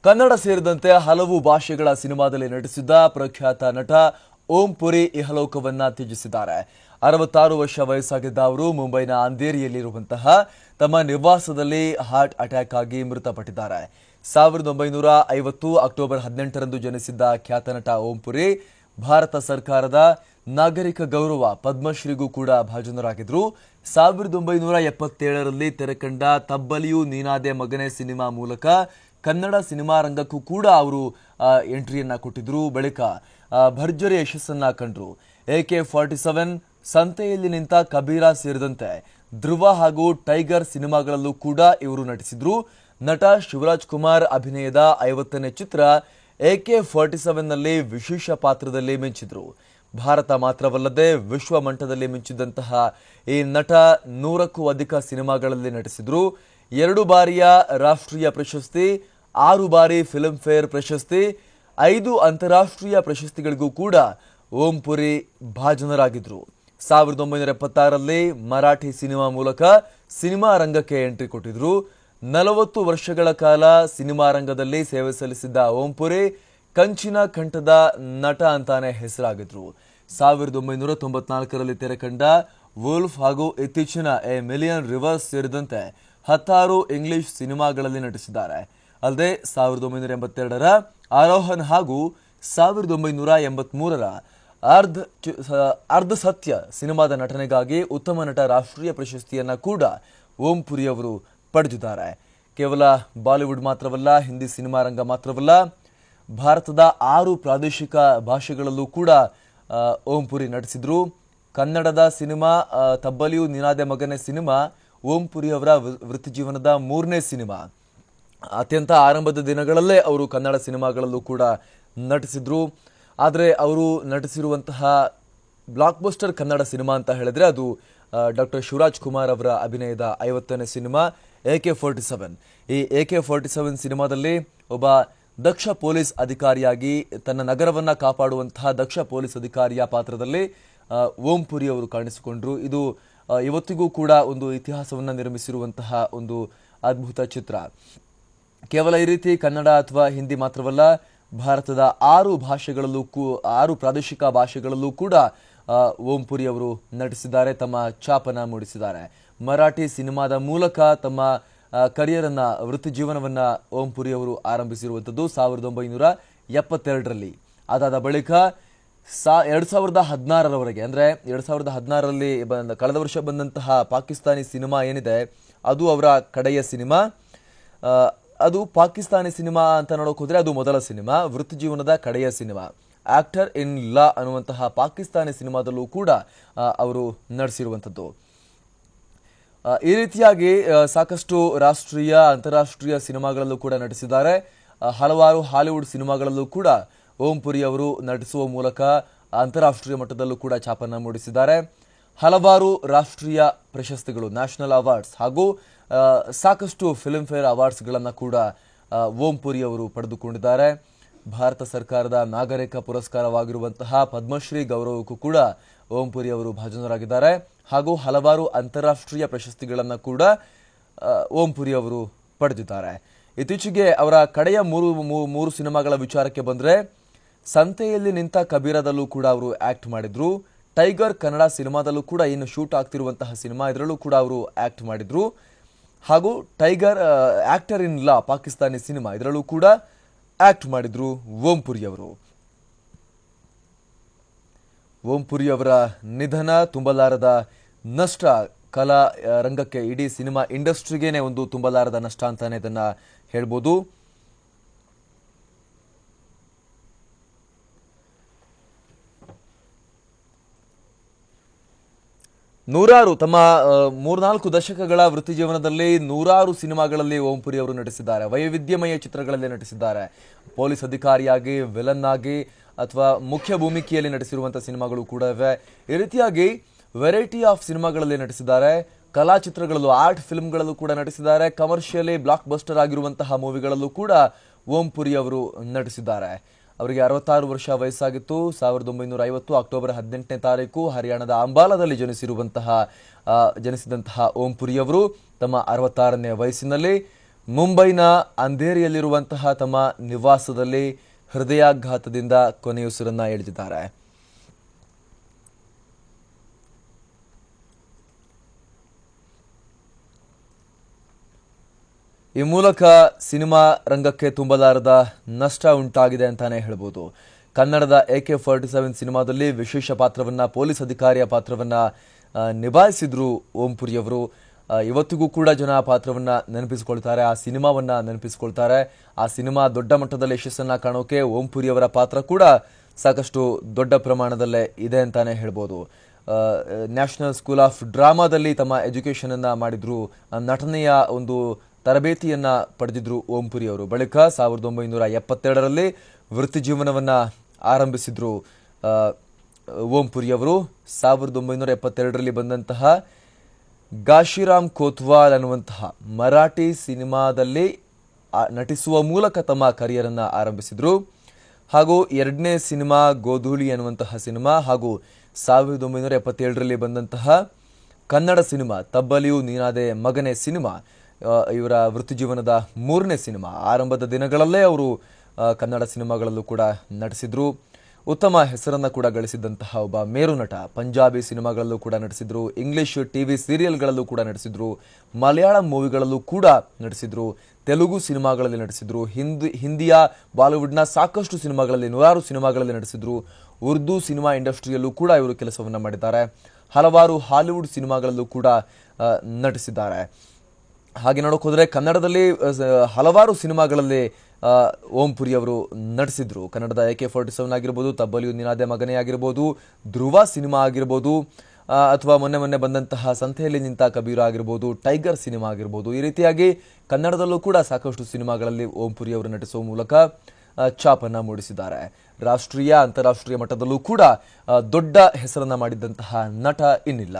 ಕನ್ನಡ ಸೇರಿದಂತೆ ಹಲವು ಭಾಷೆಗಳ ಸಿನಿಮಾದಲ್ಲಿ ನಟಿಸಿದ್ದ ಪ್ರಖ್ಯಾತ ನಟ ಓಂ ಪುರಿ ಇಹಲೋಕವನ್ನ ತ್ಯಜಿಸಿದ್ದಾರೆ. 66 ವರ್ಷ ವಯಸ್ಸಾಗಿದ್ದ ಅವರು ಮುಂಬೈನ ಅಂಧೇರಿಯಲ್ಲಿರುವಂತಹ ತಮ್ಮ ನಿವಾಸದಲ್ಲಿ ಹಾರ್ಟ್ ಅಟ್ಯಾಕ್ ಆಗಿ ಮೃತಪಟ್ಟಿದ್ದಾರೆ. 1950 ಅಕ್ಟೋಬರ್ 18ರಂದು ಜನಿಸಿದ್ದ ಖ್ಯಾತ ನಟ ಓಂ ಪುರಿ ಭಾರತ ಸರ್ಕಾರದ ನಾಗರಿಕ ಗೌರವ ಪದ್ಮಶ್ರೀಗೂ ಕೂಡ ಭಾಜನರಾಗಿದ್ರು. 1977ರಲ್ಲಿ ತೆರೆಕಂಡ ತಬ್ಬಲಿಯು ನೀನಾದೆ ಮಗನೇ ಸಿನಿಮಾ ಮೂಲಕ ಕನ್ನಡ ಸಿನಿಮಾ ರಂಗಕ್ಕೂ ಕೂಡ ಅವರು ಎಂಟ್ರಿಯನ್ನ ಕೊಟ್ಟಿದ್ರು. ಬಳಿಕ ಭರ್ಜರಿ ಯಶಸ್ಸನ್ನ ಕಂಡ್ರು. AK-47, ಸಂತೆಯಲ್ಲಿ ನಿಂತ ಕಬೀರ ಸೇರಿದಂತೆ ಧ್ರುವ ಹಾಗೂ ಟೈಗರ್ ಸಿನಿಮಾಗಳಲ್ಲೂ ಕೂಡ ಇವರು ನಟಿಸಿದ್ರು. ನಟ ಶಿವರಾಜ್ ಕುಮಾರ್ ಅಭಿನಯದ 50ನೇ ಚಿತ್ರ AK-47ನಲ್ಲಿ ವಿಶೇಷ ಪಾತ್ರದಲ್ಲಿ ಮಿಂಚಿದ್ರು. ಭಾರತ ಮಾತ್ರವಲ್ಲದೆ ವಿಶ್ವ ಮಟ್ಟದಲ್ಲಿ ಮಿಂಚಿದಂತಹ ಈ ನಟ 100ಕ್ಕೂ ಅಧಿಕ ಸಿನಿಮಾಗಳಲ್ಲಿ ನಟಿಸಿದ್ರು. 2 ಬಾರಿಯ ರಾಷ್ಟ್ರೀಯ ಪ್ರಶಸ್ತಿ, 6 ಬಾರಿ ಫಿಲ್ಮ್ ಫೇರ್ ಪ್ರಶಸ್ತಿ, 5 ಅಂತಾರಾಷ್ಟ್ರೀಯ ಪ್ರಶಸ್ತಿಗಳಿಗೂ ಕೂಡ ಓಂ ಪುರಿ ಭಾಜನರಾಗಿದ್ರು. 1976ರಲ್ಲಿ ಮರಾಠಿ ಸಿನಿಮಾ ಮೂಲಕ ಸಿನಿಮಾ ರಂಗಕ್ಕೆ ಎಂಟ್ರಿ ಕೊಟ್ಟಿದ್ರು. 40 ವರ್ಷಗಳ ಕಾಲ ಸಿನಿಮಾ ರಂಗದಲ್ಲಿ ಸೇವೆ ಸಲ್ಲಿಸಿದ್ದ ಓಂ ಪುರಿ ಕಂಚಿನ ಕಂಠದ ನಟ ಅಂತಾನೆ ಹೆಸರಾಗಿದ್ರು. 1994ರಲ್ಲಿ ತೆರೆಕಂಡ ವೋಲ್ಫ್ ಹಾಗೂ ಇತ್ತೀಚಿನ ಎ ಮಿಲಿಯನ್ ರಿವರ್ಸ್ ಸೇರಿದಂತೆ 16 ಇಂಗ್ಲಿಷ್ ಸಿನಿಮಾಗಳಲ್ಲಿ ನಟಿಸಿದ್ದಾರೆ. ಅಲ್ಲದೆ 1982ರ ಆರೋಹನ್ ಹಾಗೂ 1983ರ ಅರ್ಧ ಸತ್ಯ ಸಿನಿಮಾದ ನಟನೆಗಾಗಿ ಉತ್ತಮ ನಟ ರಾಷ್ಟ್ರೀಯ ಪ್ರಶಸ್ತಿಯನ್ನ ಕೂಡ ಓಂ ಪುರಿ ಅವರು ಪಡೆದಿದ್ದಾರೆ. ಕೇವಲ ಬಾಲಿವುಡ್ ಮಾತ್ರವಲ್ಲ, ಹಿಂದಿ ಸಿನಿಮಾ ರಂಗ ಮಾತ್ರವಲ್ಲ, ಭಾರತದ 6 ಪ್ರಾದೇಶಿಕ ಭಾಷೆಗಳಲ್ಲೂ ಕೂಡ ಓಂ ಪುರಿ ನಟಿಸಿದ್ರು. ಕನ್ನಡದ ಸಿನಿಮಾ ತಬ್ಬಲಿಯು ನೀನಾದೆ ಮಗನೇ ಸಿನಿಮಾ ಓಂ ಪುರಿ ಅವರ ವೃತ್ತಿ ಜೀವನದ 3ನೇ ಸಿನಿಮಾ. ಅತ್ಯಂತ ಆರಂಭದ ದಿನಗಳಲ್ಲೇ ಅವರು ಕನ್ನಡ ಸಿನಿಮಾಗಳಲ್ಲೂ ಕೂಡ ನಟಿಸಿದ್ರು. ಆದರೆ ಅವರು ನಟಿಸಿರುವಂತಹ ಬ್ಲಾಕ್ ಬಸ್ಟರ್ ಕನ್ನಡ ಸಿನಿಮಾ ಅಂತ ಹೇಳಿದ್ರೆ ಅದು ಡಾಕ್ಟರ್ ಶಿವರಾಜ್ ಕುಮಾರ್ ಅವರ ಅಭಿನಯದ 50ನೇ ಸಿನಿಮಾ AK-47. ಈ AK-47 ಸಿನಿಮಾದಲ್ಲಿ ಒಬ್ಬ ದಕ್ಷ ಪೊಲೀಸ್ ಅಧಿಕಾರಿಯಾಗಿ ತನ್ನ ನಗರವನ್ನ ಕಾಪಾಡುವಂತಹ ದಕ್ಷ ಪೊಲೀಸ್ ಅಧಿಕಾರಿಯ ಪಾತ್ರದಲ್ಲಿ ಓಂ ಪುರಿ ಅವರು ಕಾಣಿಸಿಕೊಂಡ್ರು. ಇದು ಇವತ್ತಿಗೂ ಕೂಡ ಒಂದು ಇತಿಹಾಸವನ್ನ ನಿರ್ಮಿಸಿರುವಂತಹ ಒಂದು ಅದ್ಭುತ ಚಿತ್ರ. ಕೇವಲ ಈ ರೀತಿ ಕನ್ನಡ ಅಥವಾ ಹಿಂದಿ ಮಾತ್ರವಲ್ಲ, ಭಾರತದ 6 ಭಾಷೆಗಳಲ್ಲೂ 6 ಪ್ರಾದೇಶಿಕ ಭಾಷೆಗಳಲ್ಲೂ ಕೂಡ ಓಂ ಪುರಿ ಅವರು ನಟಿಸಿದ್ದಾರೆ, ತಮ್ಮ ಛಾಪನ್ನ ಮೂಡಿಸಿದ್ದಾರೆ. ಮರಾಠಿ ಸಿನಿಮಾದ ಮೂಲಕ ತಮ್ಮ ಕರಿಯರ್ ಅನ್ನ, ವೃತ್ತಿ ಜೀವನವನ್ನ ಓಂ ಪುರಿ ಅವರು ಆರಂಭಿಸಿರುವಂತದ್ದು 1972ರಲ್ಲಿ. ಅದಾದ ಬಳಿಕ 2016ರವರೆಗೆ, ಅಂದ್ರೆ 2016ರಲ್ಲಿ ಕಳೆದ ವರ್ಷ ಬಂದಂತಹ ಪಾಕಿಸ್ತಾನಿ ಸಿನಿಮಾ ಏನಿದೆ ಅದು ಅವರ ಕಡೆಯ ಸಿನಿಮಾ. ಅದು ಪಾಕಿಸ್ತಾನಿ ಸಿನಿಮಾ ಅಂತ ನೋಡೋಕೆ ಹೋದ್ರೆ ಅದು ಮೊದಲ ಸಿನಿಮಾ, ವೃತ್ತಿ ಜೀವನದ ಕಡೆಯ ಸಿನಿಮಾ. ಆಕ್ಟರ್ ಇನ್ ಲಾ ಅನ್ನುವಂತಹ ಪಾಕಿಸ್ತಾನಿ ಸಿನಿಮಾದಲ್ಲೂ ಕೂಡ ಅವರು ನಡೆಸಿರುವಂಥದ್ದು. ಈ ರೀತಿಯಾಗಿ ಸಾಕಷ್ಟು ರಾಷ್ಟ್ರೀಯ ಅಂತಾರಾಷ್ಟ್ರೀಯ ಸಿನಿಮಾಗಳಲ್ಲೂ ಕೂಡ ನಟಿಸಿದ್ದಾರೆ. ಹಲವಾರು ಹಾಲಿವುಡ್ ಸಿನಿಮಾಗಳಲ್ಲೂ ಕೂಡ ಓಂ ಪುರಿ ಅವರು ನಟಿಸುವ ಮೂಲಕ ಅಂತಾರಾಷ್ಟ್ರೀಯ ಮಟ್ಟದಲ್ಲೂ ಕೂಡ ಛಾಪನ್ನ ಮೂಡಿಸಿದ್ದಾರೆ. ಹಲವಾರು ರಾಷ್ಟ್ರೀಯ ಪ್ರಶಸ್ತಿಗಳು, ನ್ಯಾಷನಲ್ ಅವಾರ್ಡ್ಸ್ ಹಾಗೂ ಸಾಕಷ್ಟು ಫಿಲ್ಮ್ ಫೇರ್ ಅವಾರ್ಡ್ಸ್ಗಳನ್ನು ಕೂಡ ಓಂ ಪುರಿ ಅವರು ಪಡೆದುಕೊಂಡಿದ್ದಾರೆ. ಭಾರತ ಸರ್ಕಾರದ ನಾಗರಿಕ ಪುರಸ್ಕಾರವಾಗಿರುವಂತಹ ಪದ್ಮಶ್ರೀ ಗೌರವಕ್ಕೂ ಕೂಡ ಓಂ ಪುರಿ ಅವರು ಭಾಜನರಾಗಿದ್ದಾರೆ. ಹಾಗೂ ಹಲವಾರು ಅಂತಾರಾಷ್ಟ್ರೀಯ ಪ್ರಶಸ್ತಿಗಳನ್ನು ಕೂಡ ಓಂ ಪುರಿ ಅವರು ಪಡೆದಿದ್ದಾರೆ. ಇತ್ತೀಚೆಗೆ ಅವರ ಕಡೆಯ ಮೂರು ಸಿನಿಮಾಗಳ ವಿಚಾರಕ್ಕೆ ಬಂದ್ರೆ, ಸಂತೆಯಲ್ಲಿ ನಿಂತ ಕಬೀರದಲ್ಲೂ ಕೂಡ ಅವರು ಆಕ್ಟ್ ಮಾಡಿದ್ರು. ಟೈಗರ್ ಕನ್ನಡ ಸಿನಿಮಾದಲ್ಲೂ ಕೂಡ ಇನ್ನು ಶೂಟ್ ಆಗ್ತಿರುವಂತಹ ಸಿನಿಮಾ, ಇದರಲ್ಲೂ ಕೂಡ ಅವರು ಆಕ್ಟ್ ಮಾಡಿದ್ರು. ಹಾಗೂ ಟೈಗರ್ ಆಕ್ಟರ್ ಇನ್ ಲಾ ಪಾಕಿಸ್ತಾನಿ ಸಿನಿಮಾ, ಇದರಲ್ಲೂ ಕೂಡ ಆಕ್ಟ್ ಮಾಡಿದ್ರು ಓಂ ಪುರಿ ಅವರು. ಓಂ ಪುರಿ ಅವರ ನಿಧನ ತುಂಬಲಾರದ ನಷ್ಟ, ಕಲಾ ರಂಗಕ್ಕೆ, ಇಡೀ ಸಿನಿಮಾ ಇಂಡಸ್ಟ್ರಿಗೇನೆ ಒಂದು ತುಂಬಲಾರದ ನಷ್ಟ ಅಂತಾನೆ ಇದನ್ನ ಹೇಳ್ಬೋದು. ನೂರಾರು, ತಮ್ಮ 3-4 ದಶಕಗಳ ವೃತ್ತಿ ಜೀವನದಲ್ಲಿ 100 ಸಿನಿಮಾಗಳಲ್ಲಿ ಓಂ ಪುರಿ ಅವರು ನಟಿಸಿದ್ದಾರೆ. ವೈವಿಧ್ಯಮಯ ಚಿತ್ರಗಳಲ್ಲಿ ನಟಿಸಿದ್ದಾರೆ. ಪೊಲೀಸ್ ಅಧಿಕಾರಿಯಾಗಿ, ವಿಲನ್ ಆಗಿ ಅಥವಾ ಮುಖ್ಯ ಭೂಮಿಕೆಯಲ್ಲಿ ನಟಿಸಿರುವಂತಹ ಸಿನಿಮಾಗಳು ಕೂಡ ಇವೆ. ಈ ರೀತಿಯಾಗಿ ವೆರೈಟಿ ಆಫ್ ಸಿನಿಮಾಗಳಲ್ಲಿ ನಟಿಸಿದ್ದಾರೆ. ಕಲಾ ಚಿತ್ರಗಳಲ್ಲೂ, ಆರ್ಟ್ ಫಿಲ್ಮ್ಗಳಲ್ಲೂ ಕೂಡ ನಟಿಸಿದ್ದಾರೆ. ಕಮರ್ಷಿಯಲಿ ಬ್ಲಾಕ್ ಬಸ್ಟರ್ ಆಗಿರುವಂತಹ ಮೂವಿಗಳಲ್ಲೂ ಕೂಡ ಓಂ ಪುರಿ ಅವರು ನಟಿಸಿದ್ದಾರೆ. ಅವರಿಗೆ 66 ವರ್ಷ ವಯಸ್ಸಾಗಿತ್ತು. 1950 ಅಕ್ಟೋಬರ್ 18ನೇ ತಾರೀಕು ಹರಿಯಾಣದ ಅಂಬಾಲಾದಲ್ಲಿ ಜನಿಸಿದಂತಹ ಓಂ ಪುರಿ ಅವರು ತಮ್ಮ 66ನೇ ವಯಸ್ಸಿನಲ್ಲಿ ಮುಂಬೈನ ಅಂಧೇರಿಯಲ್ಲಿರುವಂತಹ ತಮ್ಮ ನಿವಾಸದಲ್ಲಿ ಹೃದಯಾಘಾತದಿಂದ ಕೊನೆಯುಸಿರನ್ನ ಎಳೆದಿದ್ದಾರೆ. ಈ ಮೂಲಕ ಸಿನಿಮಾ ರಂಗಕ್ಕೆ ತುಂಬಲಾರದ ನಷ್ಟ ಉಂಟಾಗಿದೆ ಅಂತಾನೆ ಹೇಳ್ಬೋದು. ಕನ್ನಡದ AK47 ಸಿನಿಮಾದಲ್ಲಿ ವಿಶೇಷ ಪಾತ್ರವನ್ನ, ಪೊಲೀಸ್ ಅಧಿಕಾರಿಯ ಪಾತ್ರವನ್ನ ನಿಭಾಯಿಸಿದ್ರು ಓಂ ಪುರಿ ಅವರು. ಇವತ್ತಿಗೂ ಕೂಡ ಜನ ಆ ಪಾತ್ರವನ್ನ ನೆನಪಿಸಿಕೊಳ್ತಾರೆ, ಆ ಸಿನಿಮಾವನ್ನ ನೆನಪಿಸಿಕೊಳ್ತಾರೆ. ಆ ಸಿನಿಮಾ ದೊಡ್ಡ ಮಟ್ಟದಲ್ಲಿ ಯಶಸ್ಸನ್ನ ಕಾಣೋಕೆ ಓಂ ಪುರಿ ಅವರ ಪಾತ್ರ ಕೂಡ ಸಾಕಷ್ಟು ದೊಡ್ಡ ಪ್ರಮಾಣದಲ್ಲೇ ಇದೆ ಅಂತಾನೆ ಹೇಳ್ಬೋದು. ನ್ಯಾಷನಲ್ ಸ್ಕೂಲ್ ಆಫ್ ಡ್ರಾಮಾದಲ್ಲಿ ತಮ್ಮ ಎಜುಕೇಶನ್ ಅನ್ನ ಮಾಡಿದ್ರು, ನಟನೆಯ ಒಂದು ತರಬೇತಿಯನ್ನ ಪಡೆದಿದ್ರು ಓಂ ಪುರಿ ಅವರು. ಬಳಿಕ 1972ರಲ್ಲಿ ವೃತ್ತಿ ಜೀವನವನ್ನ ಆರಂಭಿಸಿದ್ರು ಓಂ ಪುರಿ ಅವರು. 1972ರಲ್ಲಿ ಬಂದಂತಹ ಗಾಶಿರಾಮ್ ಕೋತ್ವಾಲ್ ಅನ್ನುವಂತಹ ಮರಾಠಿ ಸಿನಿಮಾದಲ್ಲಿ ನಟಿಸುವ ಮೂಲಕ ತಮ್ಮ ಕರಿಯರ್ ಅನ್ನ ಆರಂಭಿಸಿದ್ರು. ಹಾಗೂ ಎರಡನೇ ಸಿನಿಮಾ ಗೋಧೂಳಿ ಅನ್ನುವಂತಹ ಸಿನಿಮಾ, ಹಾಗೂ 1977ರಲ್ಲಿ ಬಂದಂತಹ ಕನ್ನಡ ಸಿನಿಮಾ ತಬ್ಬಲಿಯು ನೀನಾದೆ ಮಗನೇ ಸಿನಿಮಾ ಇವರ ವೃತ್ತಿ ಜೀವನದ 3ನೇ ಸಿನಿಮಾ. ಆರಂಭದ ದಿನಗಳಲ್ಲೇ ಅವರು ಕನ್ನಡ ಸಿನಿಮಾಗಳಲ್ಲೂ ಕೂಡ ನಟಿಸಿದ್ರು. ಉತ್ತಮ ಹೆಸರನ್ನ ಕೂಡ ಗಳಿಸಿದಂತಹ ಒಬ್ಬ ಮೇರು ನಟ. ಪಂಜಾಬಿ ಸಿನಿಮಾಗಳಲ್ಲೂ ಕೂಡ ನಟಿಸಿದ್ರು, ಇಂಗ್ಲಿಷ್ ಟಿವಿ ಸೀರಿಯಲ್ಗಳಲ್ಲೂ ಕೂಡ ನಟಿಸಿದ್ರು, ಮಲಯಾಳಂ ಮೂವಿಗಳಲ್ಲೂ ಕೂಡ ನಟಿಸಿದ್ರು, ತೆಲುಗು ಸಿನಿಮಾಗಳಲ್ಲಿ ನಟಿಸಿದ್ರು, ಹಿಂದಿಯ ಬಾಲಿವುಡ್ನ ಸಾಕಷ್ಟು ಸಿನಿಮಾಗಳಲ್ಲಿ 106 ಸಿನಿಮಾಗಳಲ್ಲಿ ನಟಿಸಿದ್ರು. ಉರ್ದು ಸಿನಿಮಾ ಇಂಡಸ್ಟ್ರಿಯಲ್ಲೂ ಕೂಡ ಇವರು ಕೆಲಸವನ್ನ ಮಾಡಿದ್ದಾರೆ. ಹಲವಾರು ಹಾಲಿವುಡ್ ಸಿನಿಮಾಗಳಲ್ಲೂ ಕೂಡ ನಟಿಸಿದ್ದಾರೆ. ಹಾಗೆ ನೋಡೋಕೆ ಹೋದ್ರೆ ಕನ್ನಡದಲ್ಲಿ ಹಲವಾರು ಸಿನಿಮಾಗಳಲ್ಲಿ ಓಂ ಪುರಿ ಅವರು ನಟಿಸಿದ್ರು. ಕನ್ನಡದ AK47 ಆಗಿರ್ಬೋದು, ತಬ್ಬಲಿಯು ನೀನಾದೆ ಮಗನೇ ಆಗಿರ್ಬೋದು, ಧ್ರುವ ಸಿನಿಮಾ ಆಗಿರ್ಬೋದು, ಅಥವಾ ಮೊನ್ನೆ ಬಂದಂತಹ ಸಂತೆಯಲ್ಲಿ ನಿಂತ ಕಬೀರ ಆಗಿರ್ಬೋದು, ಟೈಗರ್ ಸಿನಿಮಾ ಆಗಿರ್ಬೋದು. ಈ ರೀತಿಯಾಗಿ ಕನ್ನಡದಲ್ಲೂ ಕೂಡ ಸಾಕಷ್ಟು ಸಿನಿಮಾಗಳಲ್ಲಿ ಓಂ ಪುರಿ ಅವರು ನಟಿಸುವ ಮೂಲಕ ಛಾಪನ್ನ ಮೂಡಿಸಿದ್ದಾರೆ. ರಾಷ್ಟ್ರೀಯ ಅಂತಾರಾಷ್ಟ್ರೀಯ ಮಟ್ಟದಲ್ಲೂ ಕೂಡ ದೊಡ್ಡ ಹೆಸರನ್ನ ಮಾಡಿದಂತಹ ನಟ ಇನ್ನಿಲ್ಲ.